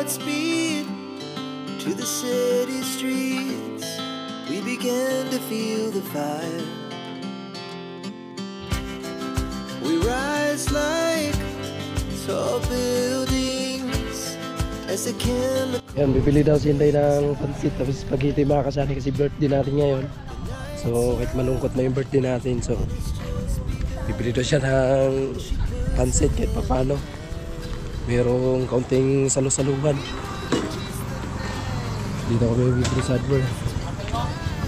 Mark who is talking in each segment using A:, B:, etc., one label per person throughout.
A: Godspeed to the city streets. We began to feel the fire. We rise like tall buildings as the chemical.
B: Yan, bibili daw si Inday ng pansit tapos spaghetti mga kasali kasi birthday natin ngayon. So kahit malungkot na yung birthday natin, so bibili daw siya ng pansit kahit papano. Merong kaunting salusaluhan. Dito kami bibili sa Adver.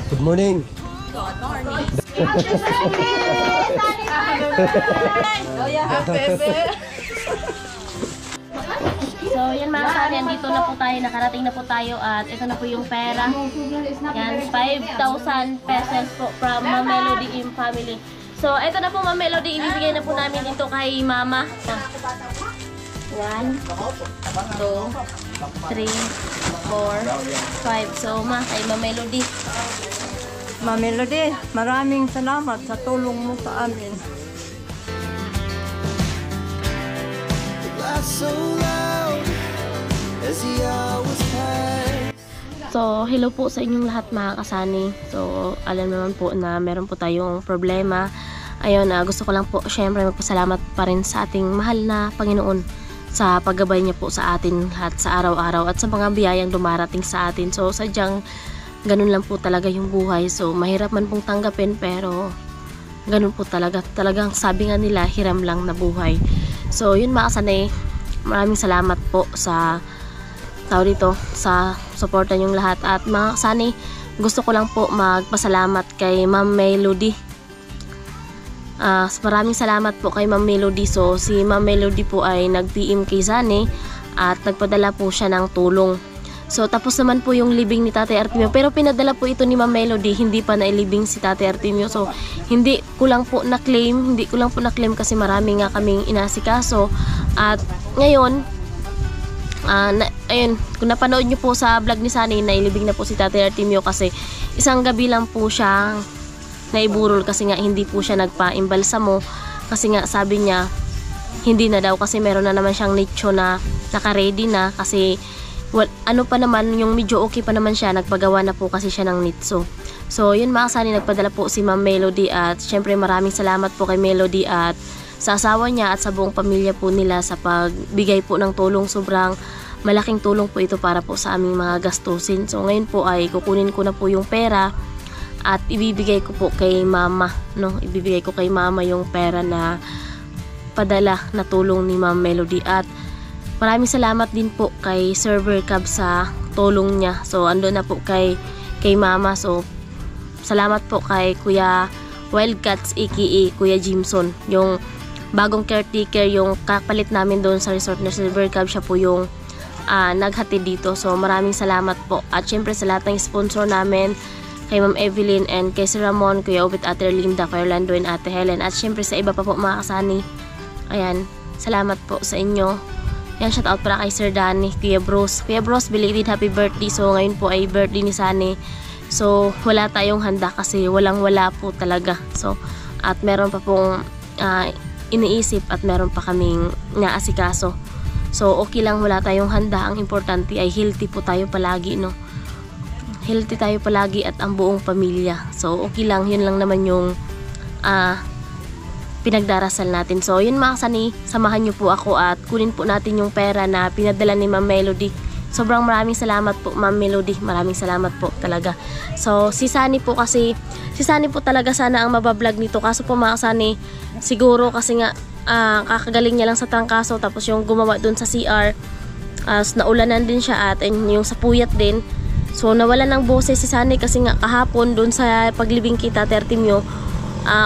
B: Good morning!
C: Good morning! So yan mga kasali, andito na po tayo, nakarating na po tayo at ito na po yung pera. Yan, 5,000 pesos po from Ma'am Melody in family. So ito na po Ma'am Melody, ibibigay na po namin dito kay Mama. 1, 2, 3, 4, 5. So kay Ma'am Melody.
D: Ma'am Melody, maraming salamat sa tulong mo sa amin.
A: So loud as the hours pass.
C: So, hello po sa inyong lahat mga kasani. So, alam naman po na meron po tayong problema. Ayun, gusto ko lang po syempre magpasalamat pa rin sa ating mahal na Panginoon sa paggabay niya po sa atin lahat sa araw-araw at sa mga biyayang dumarating sa atin. So, sadyang ganun lang po talaga yung buhay. So, mahirap man pong tanggapin pero ganun po talaga. Talagang sabi nga nila, hiram lang na buhay. So, yun mga kasani, maraming salamat po sa sa suporta niyong lahat. At mga kasani, gusto ko lang po magpasalamat kay Ma'am Melody. Maraming salamat po kay Ma'am Melody. So, si Ma'am Melody po ay nag-PM kay Zane at nagpadala po siya ng tulong. So, tapos naman po yung libing ni Tatay Artemio. Pero pinadala po ito ni Ma'am Melody, hindi pa nailibing si Tatay Artemio. So, hindi ko lang po na-claim kasi marami nga kaming inasikaso. At ngayon, ayun, kung napanood nyo po sa vlog ni Sunny, nailibing na po si Tatay Artemio kasi isang gabi lang po siya naiburol kasi nga hindi po siya nagpa-imbalsamo kasi nga sabi niya hindi na daw kasi meron na naman siyang nicho na naka-ready na kasi ano pa naman, yung medyo okay pa naman siya, nagpagawa na po kasi siya ng nitso. So yun mga kasani, nagpadala po si Ma'am Melody at syempre maraming salamat po kay Melody at sa asawa niya at sa buong pamilya po nila sa pagbigay po ng tulong. Sobrang malaking tulong po ito para po sa aming mga gastusin. So ngayon po ay kukunin ko na po yung pera at ibibigay ko po kay Mama, no? Ibibigay ko kay Mama yung pera na padala na tulong ni Ma'am Melody. At maraming salamat din po kay Server Cab sa tulong niya. So ando na po kay Mama. So salamat po kay Kuya Wildcats aka Kuya Jimson, yung bagong caretaker, yung kapalit namin doon sa resort na Silver Cab. Siya po yung naghatid dito. So maraming salamat po. At syempre sa lahat ng sponsor namin, kay Ma'am Evelyn and kay Sir Ramon, Kuya Obit, Ate Linda, Kuya Orlando and Ate Helen. At syempre sa iba pa po mga kasani. Ayan, salamat po sa inyo. Yan, shout out para kay Sir Danny, Kuya Bros. Kuya Bros, belated happy birthday. So ngayon po ay birthday ni Sunny. So wala tayong handa kasi walang-wala po talaga. So at meron pa pong iniisip at meron pa kaming naasikaso. So okay lang, wala tayong handa. Ang importante ay healthy po tayo palagi, no? Healthy tayo palagi at ang buong pamilya. So okay lang, yun lang naman yung pinagdarasal natin. So yun mga kasani, samahan nyo po ako at kunin po natin yung pera na pinadala ni Ma'am Melody. Sobrang maraming salamat po Ma'am Melody, maraming salamat po talaga. So si Sunny po talaga sana ang mabablog nito, kaso po mga kasani, siguro kasi nga kakagaling niya lang sa trangkaso, tapos yung gumawa dun sa CR, naulanan din siya at yung sa puyat din. So nawalan ng boses si Sunny kasi nga kahapon dun sa paglibing kita Artemio,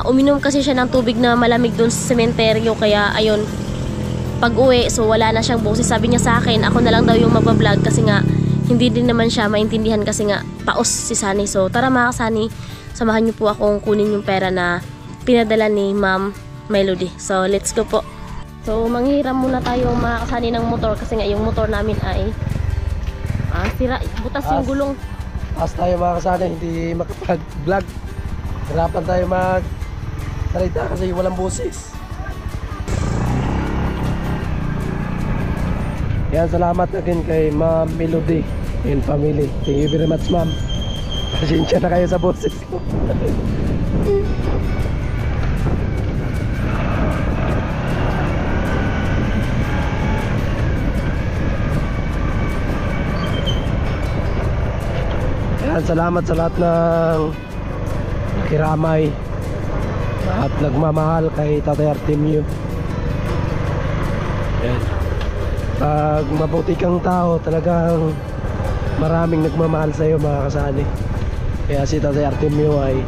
C: uminom kasi siya ng tubig na malamig dun sa sementeryo, kaya ayun, pag uwi, so wala na siyang boses. Sabi niya sa akin, ako na lang daw yung mabablog kasi nga hindi din naman siya maintindihan kasi nga paos si Sunny. So tara mga kasani, samahan niyo po akong kunin yung pera na pinadala ni Ma'am Melody. So let's go po. So manghiram muna tayo mga kasani ng motor kasi nga yung motor namin ay sira, butas yung gulong.
B: As tayo mga kasani, hindi makapag-vlog. Hirapan tayo mag-salita kasi walang boses. Yan, salamat again kay Ma'am Melody and family. Thank you very much, ma'am. Pasensya na kayo sa boses ko. Yan, salamat sa lahat ng nakiramay at nagmamahal kay Tatay Artemio. Yan. Pag mabuti kang tao, talagang maraming nagmamahal sa iyo, mga kasali. Kaya si Tatay Artemio ay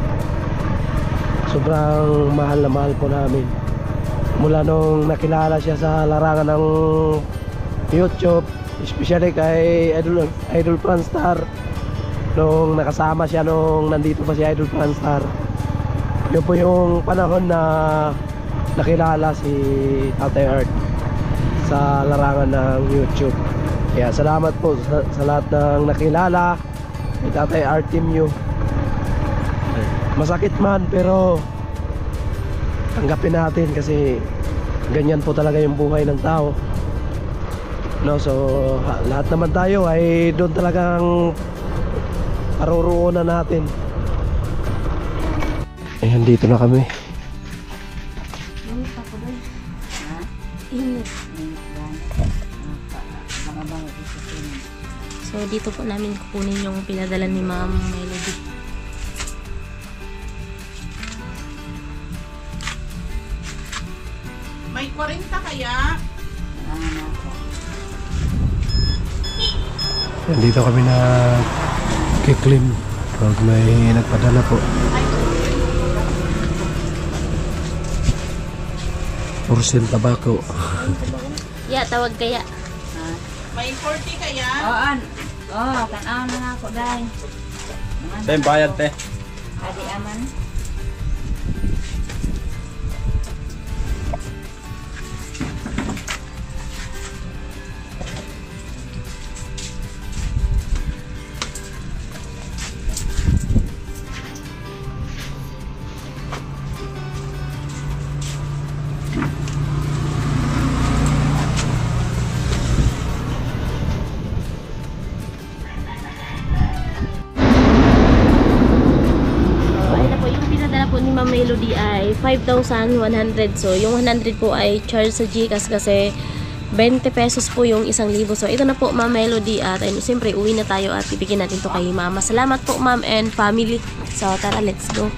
B: sobrang mahal na mahal po namin. Mula nung nakilala siya sa larangan ng YouTube, especially kay Idol Franstar, nung nakasama siya nung nandito pa si Idol Franstar. Yun po yung panahon na nakilala si Tatay Art sa larangan ng YouTube. Kaya salamat po sa lahat ng nakilala ni Tatay Artemio. Masakit man, pero tanggapin natin kasi ganyan po talaga yung buhay ng tao, no? So lahat naman tayo ay doon talagang paruroonan natin. Ayan, dito na kami.
C: So dito po namin kukunin yung pinadala ni Ma'am Melody.
E: May 40 kaya?
B: Ayan, dito kami na kiklim pag may nagpadala po. Porcel tabako.
C: Yeah, tawag kaya.
E: May 40 kaya?
D: Tanaw na ako, day.
F: Te, bayad te.
D: Adi aman.
C: Ni Ma'am Melody ay 5,100. So yung 100 po ay charge sa GCash kasi 20 pesos po yung 1,000. So ito na po Ma'am Melody, at siyempre uwi na tayo at ibigyan natin to kay Mama. Salamat po Ma'am and family. So tara, let's go.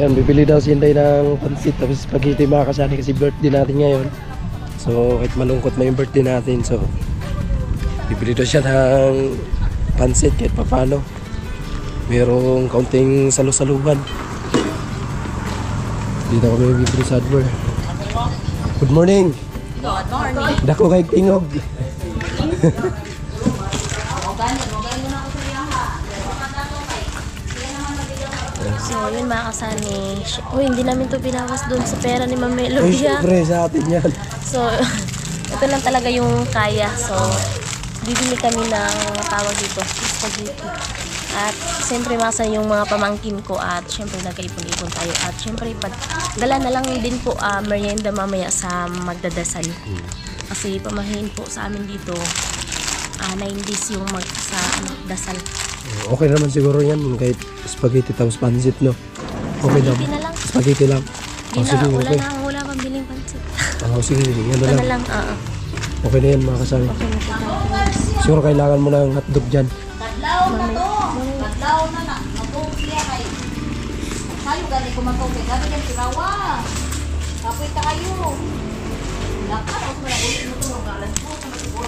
B: Ayan, bibili daw si Inday ng pansit tapos spaghetti, mga kasali, kasi birthday natin ngayon. So kahit malungkot na yung birthday natin, so bibili daw siya ng pansit kahit papano. Merong kaunting salu-saluhan. Dito kami bibili sa hardware. Good morning.
E: Good morning.
B: Dako kay tingog.
C: So yun mga kasani. Uy, hindi namin to binawas dun sa pera ni Ma'am
B: Ay,
C: Melody.
B: syempre sa atin yan.
C: So ito lang talaga yung kaya. So bibili kami ng tawag dito, spaghetti. At siyempre masa yung mga pamangkin ko, at siyempre nagkaipon-ipon tayo. At siyempre dala na lang din po merienda mamaya sa magdadasal. Kasi pamahin po sa amin dito 9 days yung sa dasal.
B: Okay naman siguro yan kahit spaghetti tapos pansit, no? Okay lang.
C: Spaghetti na lang.
B: Spaghetti lang.
C: Di
B: sige,
C: na,
B: okay.
C: wala pang biling pansit.
B: Sige, yan na
C: Ito na
B: lang.
C: lang,
B: Okay na yan, mga kasali.
C: Okay na po.
B: Siguro kailangan mo ng hotdog dyan.
E: Kadlaw na to. Kadlaw na na. Matubig kay. Kayo gali ko matubig. Gabi kan sirawa. Kapoy kayo. Dapat ako na ulit mo to galas mo sa siguro.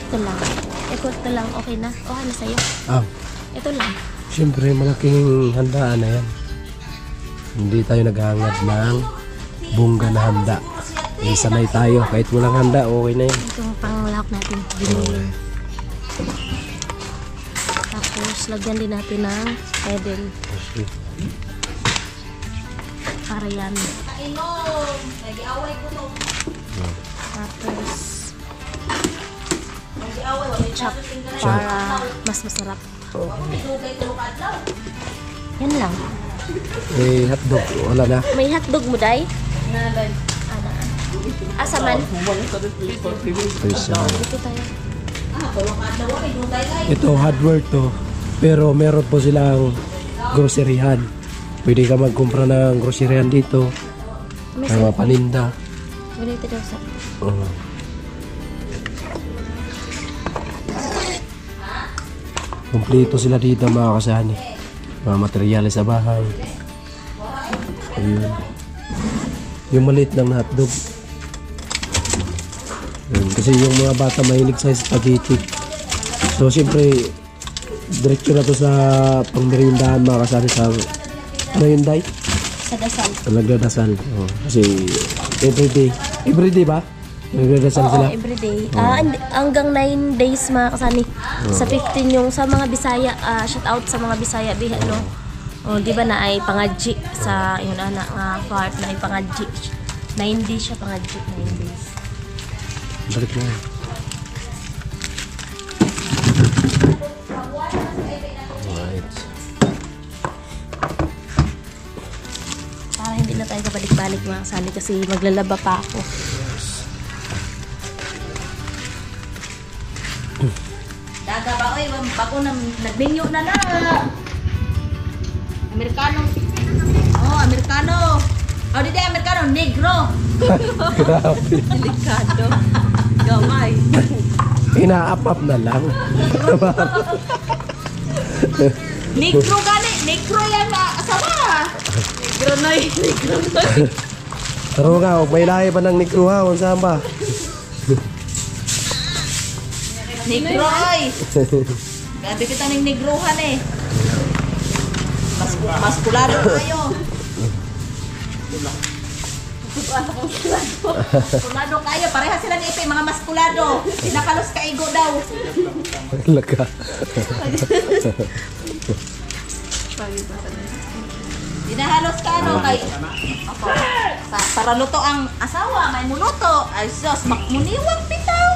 C: Ito lang. Ito lang. Okay na. Okay na sa'yo. Ito lang.
B: Siyempre, malaking handaan na yan. Hindi tayo naghahangad ng bongga na handa. May sanay tayo. Kahit walang handa, okay na yan.
C: Itong panglahok natin. Binili. Tapos, lagyan din natin ng pedal.
B: Okay.
C: Para yan.
E: Inom. Nag-away ko to.
C: Tapos,
E: Nag-away wala
C: chop.
E: tinggal.
C: Para mas masarap.
E: Dugay ko kadlaw.
C: Yan lang.
B: Hotdog, wala na.
C: May hotdog mo, Day? Asa man?
B: Ayos na.
C: Dito tayo.
B: Ito, hardware to. Pero meron po silang groceryhan. Pwede ka magkumpra ng groceryhan dito.
C: May
B: Mga paninda.
C: Dito daw sa.
B: Kompleto sila dito mga kasani. Mga materyales sa bahay. Ayun. Yung maliit lang na hotdog. Ayun. Kasi yung mga bata mahilig sa spaghetti. So siyempre, diretso na to sa pangmerindahan mga kasani sa ano yun, Day?
C: Sa dasal.
B: Nagdadasal. Kasi everyday ba? Nagdadasal
C: Oo,
B: sila.
C: everyday. Hanggang 9 days mga kasani. Sa 15 yung sa mga Bisaya, shout out sa mga Bisaya biha no. Di ba na ay pangadji sa yun anak nga part na ay pangadji. 9 days siya pangadji, 9 days.
B: Balik na. Alright.
C: Para hindi na tayo kabalik-balik mga kasani kasi maglalaba pa ako.
E: Daga ba, oy, bago na, nagminyo na na. Amerikano. Oh, Amerikano. Oh, di Amerikano, negro.
B: Grabe.
E: Delikado. Gamay.
B: Inaapap na lang.
E: Negro gani, negro yan asawa. Negro noy, negro noy.
B: Pero nga, huwag may lahi pa ng negruha. Kung saan ba?
E: Negro oy. Gabi kita ng negrohan eh. Maskulado kayo. Maskulado kayo. Pareha sila ni Ipe, mga maskulado. Sinakalos ka igo daw.
B: Laka.
E: Dinahalos ka ano kay... Ako. Para luto ang asawa, may muluto. Ay sus, makmuniwang bitaw.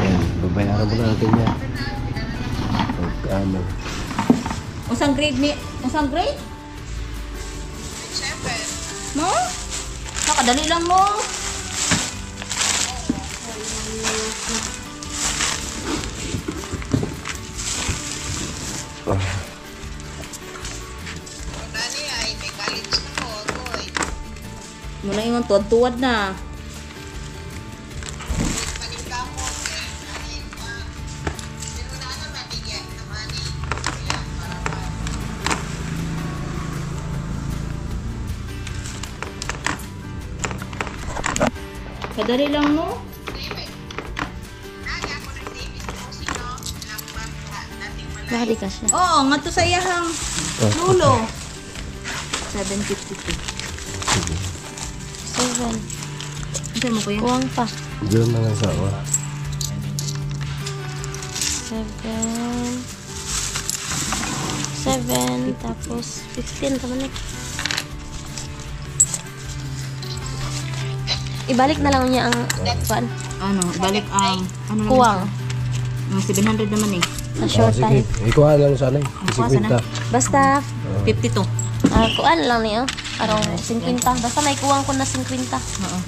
B: Ayan, babayaran mo natin yan. Ano?
E: Usang grade ni... Usang grade? 7. No? Nakadali lang mo. Muna yung tuwad-tuwad na. Kadali lang mo.
C: Mahali ka siya.
E: Oo, nga to sa iyahang lulo. 752.
C: 7.
E: Ano mo ko yan?
C: Kuwang pa.
B: Diyan na lang sa awa.
C: 7 tapos 15 naman eh. Ibalik na lang niya ang pan.
E: Ano, balik ang... Ano naman
C: Kuwang.
E: siya? 700 naman eh.
C: Sa short
B: Sige,
C: time.
B: ikuha lang sana eh.
E: Ikuha sana.
B: 50.
C: Basta,
E: 52.
C: kuan lang niya. Arong 50. Basta may kuwang ko na 50.
E: Oo.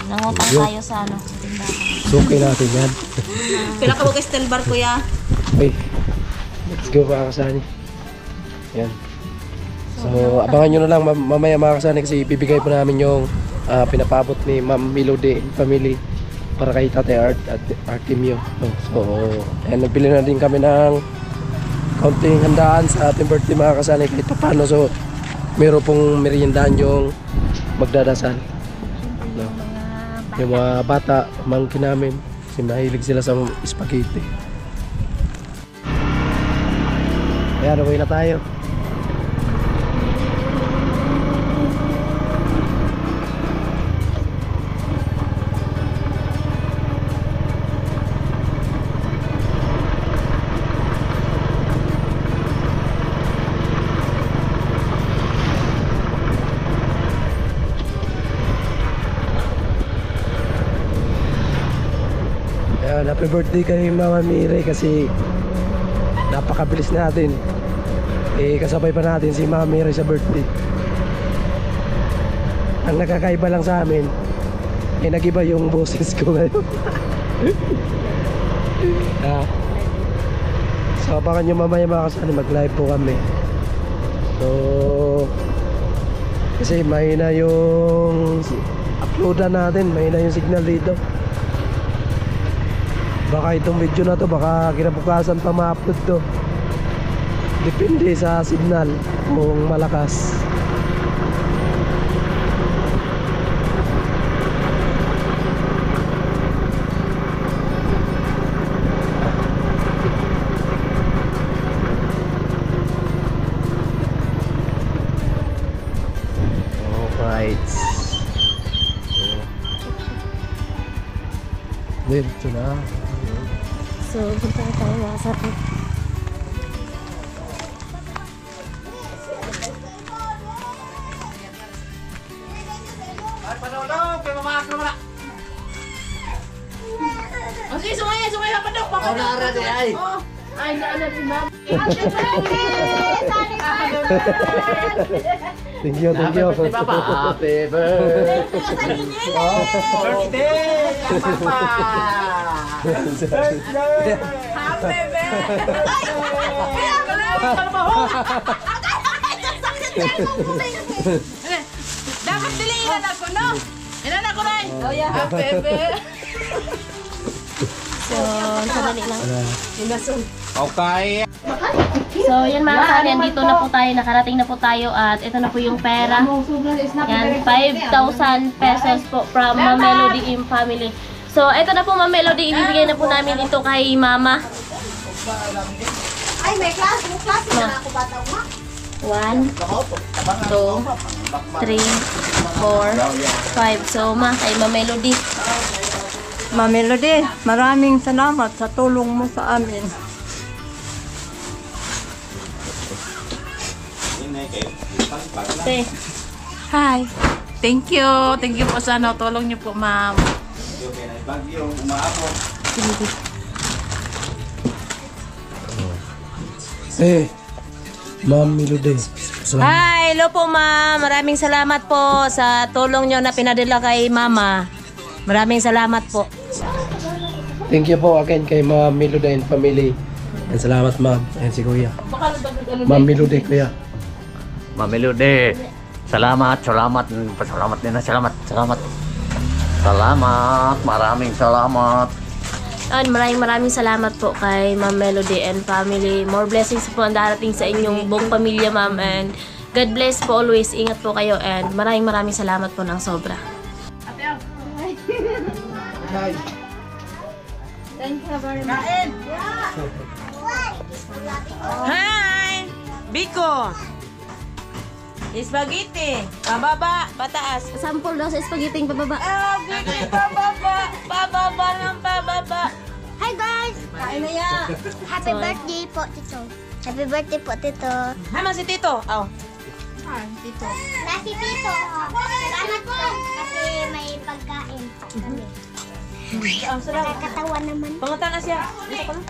C: Nangutang tayo sa ano, sa tindahan.
B: Suki natin yan.
E: Pila ka mo kay steel bar kuya?
B: Okay. Let's go mga kasani. Yan. So, abangan nyo na lang mamaya mga kasani kasi ibibigay po namin yung pinapabot ni Ma'am Melody family para kay Tate Art at Artemio. So, ayan, nagbili na din kami ng kaunting handaan sa ating birthday mga kasani kahit paano. So, meron pong meriendahan yung magdadasal. No? Yung mga bata, pamangkin namin, kasi mahilig sila sa spaghetti. Ayan, away na tayo. Ayan, happy birthday kay Mama Mire kasi napakabilis natin. Eh, kasabay pa natin si Mami Ray sa birthday. Ang nakakaiba lang sa amin, eh nag-iba yung boses ko ngayon. So abangan nyo mamaya mga kasali, mag-live po kami. So kasi mahina yung uploadan natin, mahina yung signal dito. Baka itong video na to, baka kinabukasan pa ma-upload to. Depende sa signal kung malakas. Alright. Dito na.
C: So, punta na tayo mga kasari.
E: Okay, sumaya pa daw. Baka
A: Nara di ay.
E: ay, naanan si Ma'am.
B: Thank you, thank you.
A: Happy birthday.
F: Birthday! Papa!
E: Happy birthday! Dapat diliinan ako, no? Inan ako na. Oh, yeah. Happy birthday.
C: So, sandali lang.
F: Okay.
C: So, yan mga kasari, andito na po tayo, nakarating na po tayo at ito na po yung pera. Yan, 5,000 pesos po from Ma'am Melody Im Family. So, ito na po Ma'am Melody, ibibigay na po namin ito kay Mama.
E: Ay, may klase na ako bata mo.
C: 1, 2, 3, 4, 5. So, kay Ma'am Melody.
D: Ma'am Melody, maraming salamat sa tulong mo sa amin.
C: Okay.
E: Hi. Thank you. Thank you po sa tulong niyo po, Ma'am.
B: Eh, Ma'am Melody. Salamat.
G: Hi, hello po ma'am. Maraming salamat po sa tulong nyo na pinadala kay mama. Maraming salamat po.
B: Thank you po again kay Ma'am Melody and family. And salamat ma'am. And si Kuya. Ma'am Melody, Kuya.
H: Ma'am Melody, salamat din na, salamat. Salamat, maraming salamat.
C: And maraming salamat po kay Ma'am Melody and family. More blessings po ang darating sa inyong buong pamilya, ma'am. And God bless po always. Ingat po kayo. And maraming salamat po ng sobra.
G: Hi! Biko! Spaghetti! Pababa, pataas.
C: Sample daw sa spaghetti pababa.
G: Biko, pababa ng pababa.
I: Hi guys!
G: Kain na yan.
I: Happy birthday po, Tito. Happy birthday po, Tito.
G: Hama si Tito. Oh.
I: Nasi Tito. Salamat po. Kasi may pagkain kami.
G: Ang sarap.
I: Katawan naman.
G: Pangutan na siya. Dito ko lang.